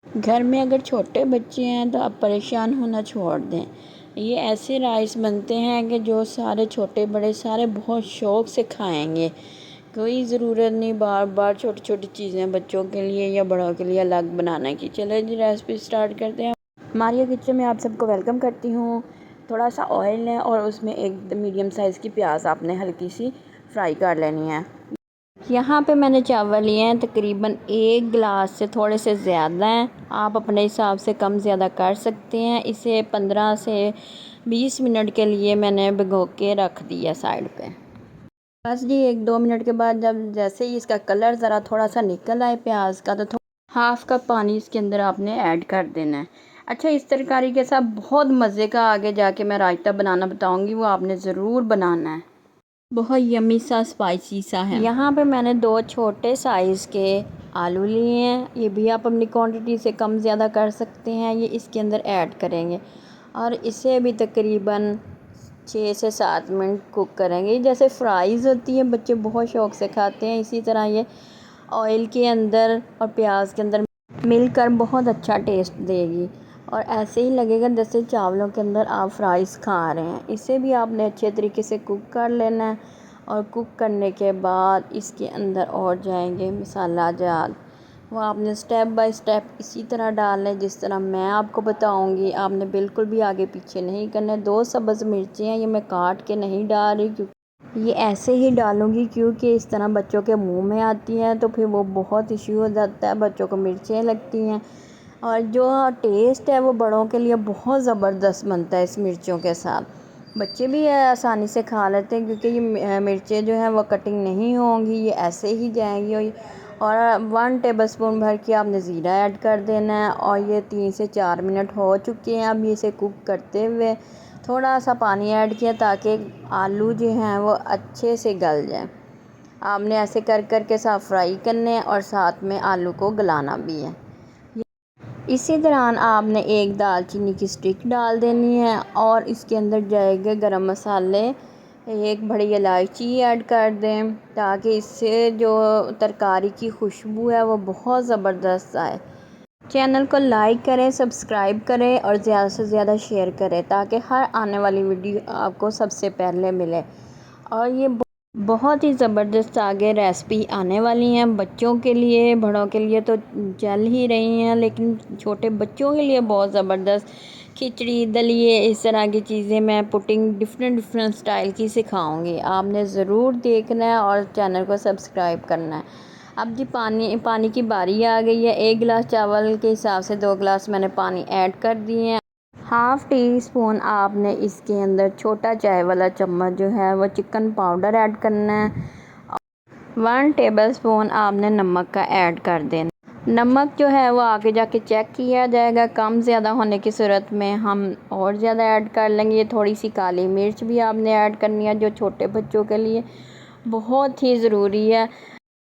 घर में अगर छोटे बच्चे हैं तो आप परेशान होना छोड़ दें। ये ऐसे राइस बनते हैं कि जो सारे छोटे बड़े सारे बहुत शौक़ से खाएंगे। कोई ज़रूरत नहीं बार बार छोटी छोटी चीज़ें बच्चों के लिए या बड़ों के लिए अलग बनाने की। चलो जी रेसिपी स्टार्ट करते हैं। मारिया किचन में आप सबको वेलकम करती हूँ। थोड़ा सा ऑयल है और उसमें एक मीडियम साइज़ की प्याज आपने हल्की सी फ्राई कर लेनी है। यहाँ पे मैंने चावल लिए हैं तकरीबन 1 गिलास से थोड़े से ज़्यादा हैं। आप अपने हिसाब से कम ज़्यादा कर सकते हैं। इसे 15 से 20 मिनट के लिए मैंने भिगो के रख दिया साइड पे। बस जी 1-2 मिनट के बाद जब जैसे ही इसका कलर ज़रा थोड़ा सा निकल आए प्याज का तो हाफ़ कप पानी इसके अंदर आपने ऐड कर देना है। अच्छा, इस तरकारी के साथ बहुत मज़े का आगे जाके मैं रायता बनाना बताऊँगी, वो आपने ज़रूर बनाना है। बहुत यमी सा स्पाइसी सा है। यहाँ पे मैंने 2 छोटे साइज़ के आलू लिए हैं। ये भी आप अपनी क्वांटिटी से कम ज़्यादा कर सकते हैं। ये इसके अंदर ऐड करेंगे और इसे भी तकरीबन 6 से 7 मिनट कुक करेंगे। जैसे फ्राइज़ होती है बच्चे बहुत शौक़ से खाते हैं, इसी तरह ये ऑयल के अंदर और प्याज के अंदर मिलकर बहुत अच्छा टेस्ट देगी और ऐसे ही लगेगा जैसे चावलों के अंदर आप फ्राइज़ खा रहे हैं। इसे भी आपने अच्छे तरीके से कुक कर लेना है और कुक करने के बाद इसके अंदर और जाएंगे मसाला जात, वो आपने स्टेप बाय स्टेप इसी तरह डालना है जिस तरह मैं आपको बताऊंगी। आपने बिल्कुल भी आगे पीछे नहीं करना है। 2 सब्ज़ मिर्चें हैं, ये मैं काट के नहीं डाल रही क्योंकि ये ऐसे ही डालूंगी क्योंकि इस तरह बच्चों के मुंह में आती हैं तो फिर वो बहुत इश्यू हो जाता है, बच्चों को मिर्चें लगती हैं और जो टेस्ट है वो बड़ों के लिए बहुत ज़बरदस्त बनता है। इस मिर्चों के साथ बच्चे भी आसानी से खा लेते हैं क्योंकि ये मिर्चें जो हैं वो कटिंग नहीं होंगी, ये ऐसे ही जाएंगी। और 1 टेबलस्पून भर के आपने ज़ीरा ऐड कर देना है और ये 3 से 4 मिनट हो चुके हैं। अब इसे कुक करते हुए थोड़ा सा पानी ऐड किया ताकि आलू जो हैं वो अच्छे से गल जाएं। आपने ऐसे कर कर के साफ फ्राई करने और साथ में आलू को गलाना भी है। इसी दौरान आपने 1 दालचीनी की स्टिक डाल देनी है और इसके अंदर जाएंगे गरम मसाले, 1 बड़ी इलायची ऐड कर दें ताकि इससे जो तरकारी की खुशबू है वो बहुत ज़बरदस्त आए। चैनल को लाइक करें, सब्सक्राइब करें और ज़्यादा से ज़्यादा शेयर करें ताकि हर आने वाली वीडियो आपको सबसे पहले मिले। और ये बहुत ही ज़बरदस्त आगे रेसिपी आने वाली हैं बच्चों के लिए, बड़ों के लिए तो चल ही रही हैं लेकिन छोटे बच्चों के लिए बहुत ज़बरदस्त खिचड़ी दलिए इस तरह की चीज़ें मैं पुटिंग डिफरेंट स्टाइल की सिखाऊंगी। आपने ज़रूर देखना है और चैनल को सब्सक्राइब करना है। अब जी पानी की बारी आ गई है। 1 गिलास चावल के हिसाब से 2 गिलास मैंने पानी ऐड कर दिए हैं। हाफ़ टी स्पून आपने इसके अंदर छोटा चाय वाला चम्मच जो है वो चिकन पाउडर ऐड करना है। 1 टेबलस्पून आपने नमक का ऐड कर देना। नमक जो है वो आगे जाके चेक किया जाएगा, कम ज़्यादा होने की सूरत में हम और ज़्यादा ऐड कर लेंगे। ये थोड़ी सी काली मिर्च भी आपने ऐड करनी है जो छोटे बच्चों के लिए बहुत ही ज़रूरी है।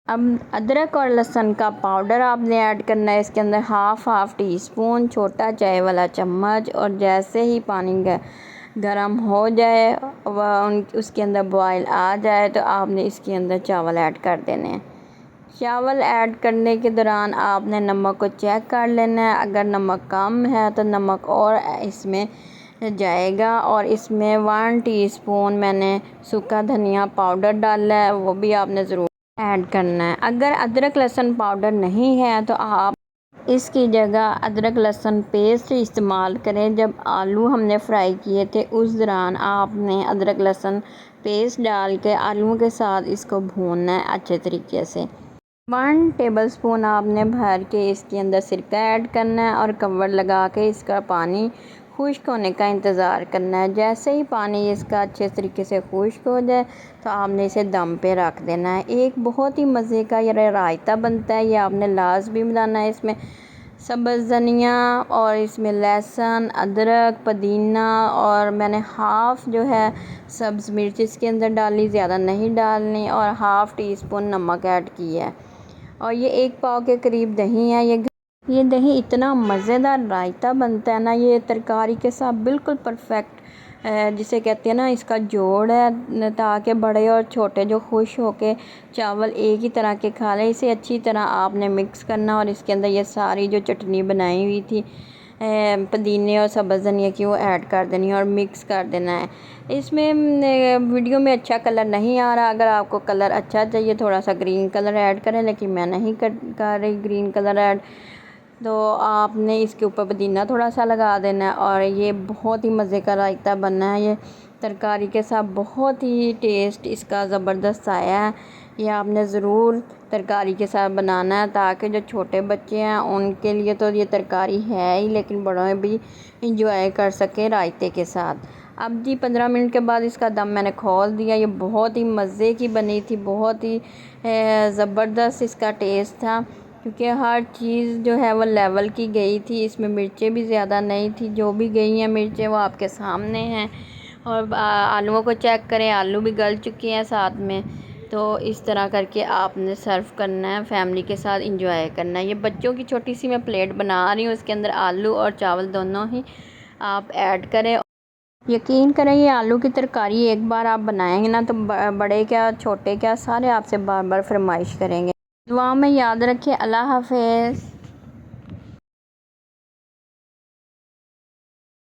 अब अदरक और लहसुन का पाउडर आपने ऐड करना है इसके अंदर हाफ़ टी स्पून, छोटा चाय वाला चम्मच। और जैसे ही पानी गरम हो जाए वह उसके अंदर बॉयल आ जाए तो आपने इसके अंदर चावल ऐड कर देने हैं। चावल ऐड करने के दौरान आपने नमक को चेक कर लेना है, अगर नमक कम है तो नमक और इसमें जाएगा। और इसमें 1 टीस्पून मैंने सूखा धनिया पाउडर डाला है, वो भी आपने ज़रूर ऐड करना है। अगर अदरक लहसुन पाउडर नहीं है तो आप इसकी जगह अदरक लहसुन पेस्ट इस्तेमाल करें। जब आलू हमने फ्राई किए थे उस दौरान आपने अदरक लहसुन पेस्ट डाल के आलूओं के साथ इसको भूनना है अच्छे तरीके से। 1 टेबलस्पून आपने भर के इसके अंदर सिरका ऐड करना है और कवर लगा के इसका पानी खुश्क होने का इंतज़ार करना है। जैसे ही पानी इसका अच्छे तरीके से खुश्क हो जाए तो आपने इसे दम पे रख देना है। एक बहुत ही मज़े का ये रायता बनता है, ये आपने लाजमी बनाना है। इसमें सब्ज़ धनिया और इसमें लहसुन, अदरक, पुदीना और मैंने हाफ़ जो है सब्ज़ मिर्च इसके अंदर डाली, ज़्यादा नहीं डालनी, और हाफ़ टी स्पून नमक ऐड किया है। और ये 1 पाव के करीब दही है। ये दही इतना मज़ेदार रायता बनता है ना, ये तरकारी के साथ बिल्कुल परफेक्ट जिसे कहते हैं ना, इसका जोड़ है, ताकि बड़े और छोटे जो खुश होके चावल एक ही तरह के खा लें। इसे अच्छी तरह आपने मिक्स करना और इसके अंदर ये सारी जो चटनी बनाई हुई थी पुदीने और सब्ज़ धनिया की, वो ऐड कर देनी है और मिक्स कर देना है। इसमें वीडियो में अच्छा कलर नहीं आ रहा, अगर आपको कलर अच्छा चाहिए थोड़ा सा ग्रीन कलर ऐड करें, लेकिन मैं नहीं कर रही ग्रीन कलर ऐड। तो आपने इसके ऊपर पुदीना थोड़ा सा लगा देना है और ये बहुत ही मज़े का रायता बनना है। ये तरकारी के साथ बहुत ही टेस्ट इसका ज़बरदस्त आया है। ये आपने ज़रूर तरकारी के साथ बनाना है, ताकि जो छोटे बच्चे हैं उनके लिए तो ये तरकारी है ही, लेकिन बड़ों भी इंजॉय कर सकें रायते के साथ। अब जी 15 मिनट के बाद इसका दम मैंने खोल दिया। ये बहुत ही मज़े की बनी थी, बहुत ही ज़बरदस्त इसका टेस्ट था, क्योंकि हर चीज़ जो है वो लेवल की गई थी। इसमें मिर्चें भी ज़्यादा नहीं थी, जो भी गई हैं मिर्चें वो आपके सामने हैं। और आलूओं को चेक करें, आलू भी गल चुके हैं साथ में। तो इस तरह करके आपने सर्व करना है, फैमिली के साथ इंजॉय करना है। ये बच्चों की छोटी सी मैं प्लेट बना रही हूँ, उसके अंदर आलू और चावल दोनों ही आप ऐड करें। यकीन करें, ये आलू की तरकारी एक बार आप बनाएंगे ना, तो बड़े क्या छोटे क्या सारे आपसे बार बार फरमाइश करेंगे। दुआ में याद रखें। अल्लाह हाफ़िज़।